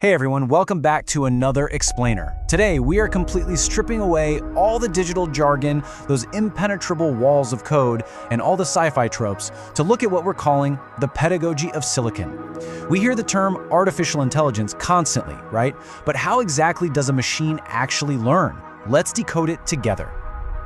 Hey everyone, welcome back to another Explainer. Today, we are completely stripping away all the digital jargon, those impenetrable walls of code, and all the sci-fi tropes to look at what we're calling the pedagogy of silicon. We hear the term artificial intelligence constantly, right? But how exactly does a machine actually learn? Let's decode it together.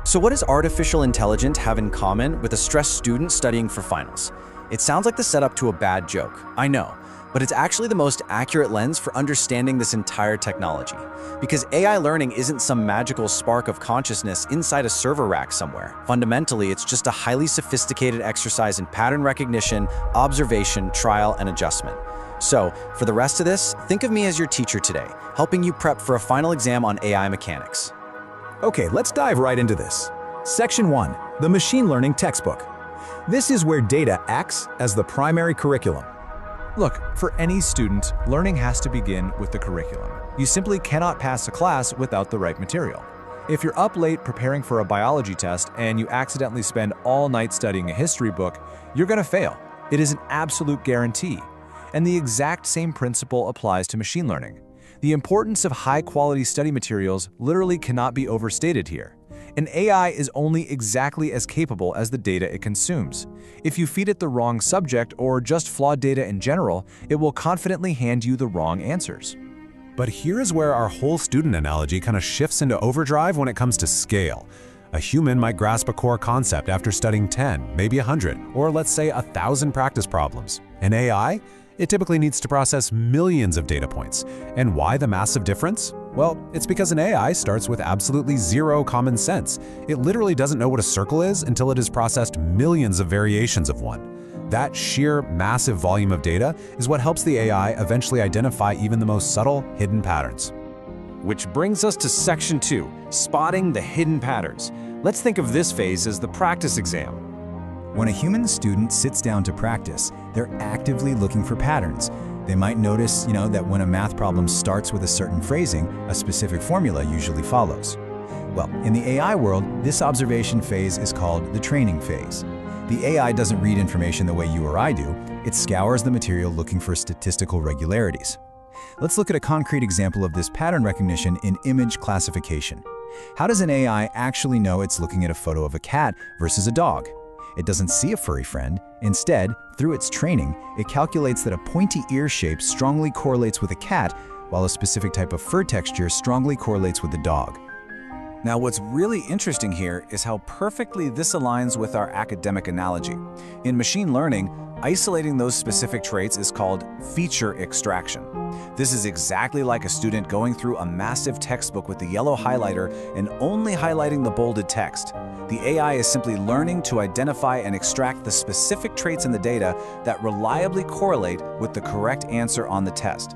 So what does artificial intelligence have in common with a stressed student studying for finals? It sounds like the setup to a bad joke, I know. But it's actually the most accurate lens for understanding this entire technology. Because AI learning isn't some magical spark of consciousness inside a server rack somewhere. Fundamentally, it's just a highly sophisticated exercise in pattern recognition, observation, trial, and adjustment. So, for the rest of this, think of me as your teacher today, helping you prep for a final exam on AI mechanics. Okay, let's dive right into this. Section 1, the machine learning textbook. This is where data acts as the primary curriculum. Look, for any student, learning has to begin with the curriculum. You simply cannot pass a class without the right material. If you're up late preparing for a biology test and you accidentally spend all night studying a history book, you're going to fail. It is an absolute guarantee. And the exact same principle applies to machine learning. The importance of high-quality study materials literally cannot be overstated here. An AI is only exactly as capable as the data it consumes. If you feed it the wrong subject or just flawed data in general, it will confidently hand you the wrong answers. But here is where our whole student analogy kind of shifts into overdrive when it comes to scale. A human might grasp a core concept after studying 10, maybe 100, or let's say 1,000 practice problems. An AI? It typically needs to process millions of data points. And why the massive difference? Well, it's because an AI starts with absolutely zero common sense. It literally doesn't know what a circle is until it has processed millions of variations of one. That sheer massive volume of data is what helps the AI eventually identify even the most subtle, hidden patterns. Which brings us to Section 2, spotting the hidden patterns. Let's think of this phase as the practice exam. When a human student sits down to practice, they're actively looking for patterns. They might notice, that when a math problem starts with a certain phrasing, a specific formula usually follows. Well, in the AI world, this observation phase is called the training phase. The AI doesn't read information the way you or I do. It scours the material looking for statistical regularities. Let's look at a concrete example of this pattern recognition in image classification. How does an AI actually know it's looking at a photo of a cat versus a dog? It doesn't see a furry friend. Instead, through its training, it calculates that a pointy ear shape strongly correlates with a cat, while a specific type of fur texture strongly correlates with the dog. Now, what's really interesting here is how perfectly this aligns with our academic analogy. In machine learning, isolating those specific traits is called feature extraction. This is exactly like a student going through a massive textbook with the yellow highlighter and only highlighting the bolded text. The AI is simply learning to identify and extract the specific traits in the data that reliably correlate with the correct answer on the test.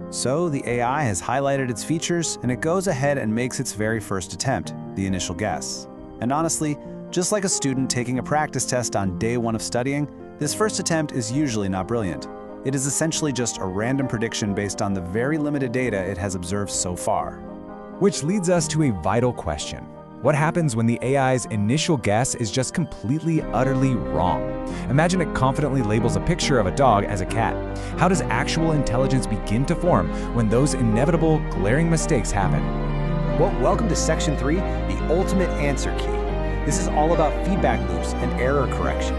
So the AI has highlighted its features, and it goes ahead and makes its very first attempt, the initial guess. And honestly, just like a student taking a practice test on day one of studying, this first attempt is usually not brilliant. It is essentially just a random prediction based on the very limited data it has observed so far. Which leads us to a vital question. What happens when the AI's initial guess is just completely, utterly wrong? Imagine it confidently labels a picture of a dog as a cat. How does actual intelligence begin to form when those inevitable, glaring mistakes happen? Well, welcome to Section 3, the ultimate answer key. This is all about feedback loops and error correction.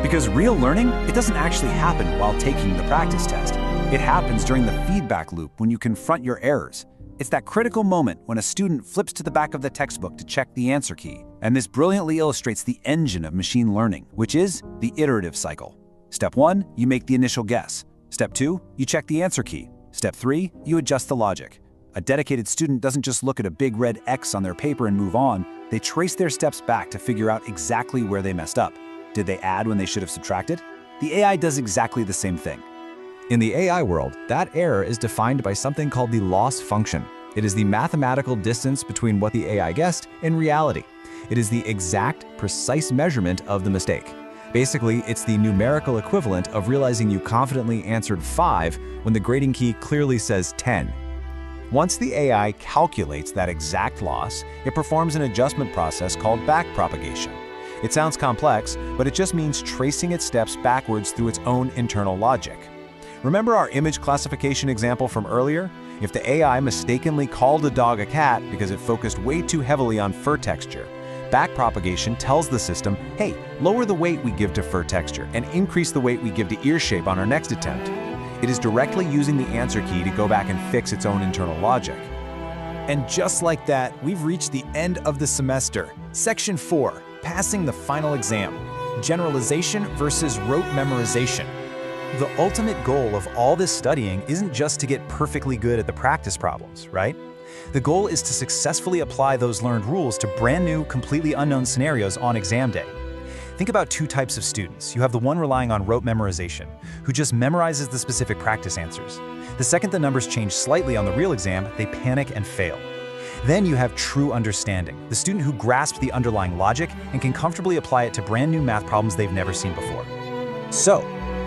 Because real learning, it doesn't actually happen while taking the practice test. It happens during the feedback loop when you confront your errors. It's that critical moment when a student flips to the back of the textbook to check the answer key. And this brilliantly illustrates the engine of machine learning, which is the iterative cycle. Step 1, you make the initial guess. Step 2, you check the answer key. Step 3, you adjust the logic. A dedicated student doesn't just look at a big red X on their paper and move on. They trace their steps back to figure out exactly where they messed up. Did they add when they should have subtracted? The AI does exactly the same thing. In the AI world, that error is defined by something called the loss function. It is the mathematical distance between what the AI guessed and reality. It is the exact, precise measurement of the mistake. Basically, it's the numerical equivalent of realizing you confidently answered 5 when the grading key clearly says 10. Once the AI calculates that exact loss, it performs an adjustment process called backpropagation. It sounds complex, but it just means tracing its steps backwards through its own internal logic. Remember our image classification example from earlier? If the AI mistakenly called a dog a cat because it focused way too heavily on fur texture, backpropagation tells the system, hey, lower the weight we give to fur texture and increase the weight we give to ear shape on our next attempt. It is directly using the answer key to go back and fix its own internal logic. And just like that, we've reached the end of the semester. Section 4, passing the final exam. Generalization versus rote memorization. The ultimate goal of all this studying isn't just to get perfectly good at the practice problems, right? The goal is to successfully apply those learned rules to brand new, completely unknown scenarios on exam day. Think about two types of students. You have the one relying on rote memorization, who just memorizes the specific practice answers. The second the numbers change slightly on the real exam, they panic and fail. Then you have true understanding, the student who grasps the underlying logic and can comfortably apply it to brand new math problems they've never seen before. So,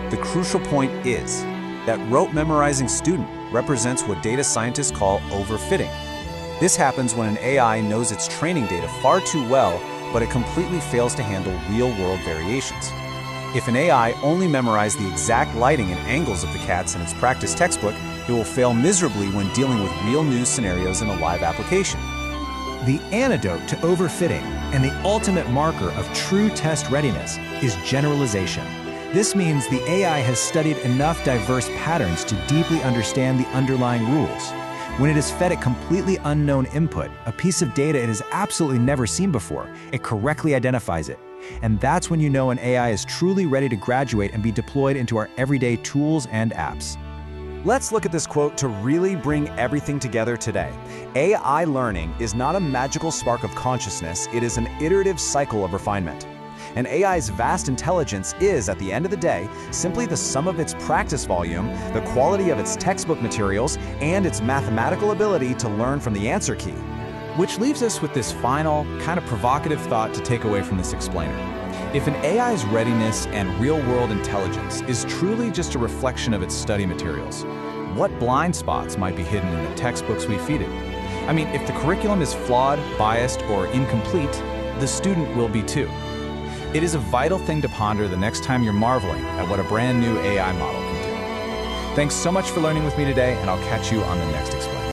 the crucial point is that rote memorizing student represents what data scientists call overfitting. This happens when an AI knows its training data far too well, but it completely fails to handle real-world variations. If an AI only memorized the exact lighting and angles of the cats in its practice textbook, it will fail miserably when dealing with real news scenarios in a live application. The antidote to overfitting and the ultimate marker of true test readiness is generalization. This means the AI has studied enough diverse patterns to deeply understand the underlying rules. When it is fed a completely unknown input, a piece of data it has absolutely never seen before, it correctly identifies it. And that's when you know an AI is truly ready to graduate and be deployed into our everyday tools and apps. Let's look at this quote to really bring everything together today. AI learning is not a magical spark of consciousness, it is an iterative cycle of refinement. And AI's vast intelligence is, at the end of the day, simply the sum of its practice volume, the quality of its textbook materials, and its mathematical ability to learn from the answer key. Which leaves us with this final, kind of provocative thought to take away from this explainer. If an AI's readiness and real-world intelligence is truly just a reflection of its study materials, what blind spots might be hidden in the textbooks we feed it? I mean, if the curriculum is flawed, biased, or incomplete, the student will be too. It is a vital thing to ponder the next time you're marveling at what a brand new AI model can do. Thanks so much for learning with me today, and I'll catch you on the next explainer.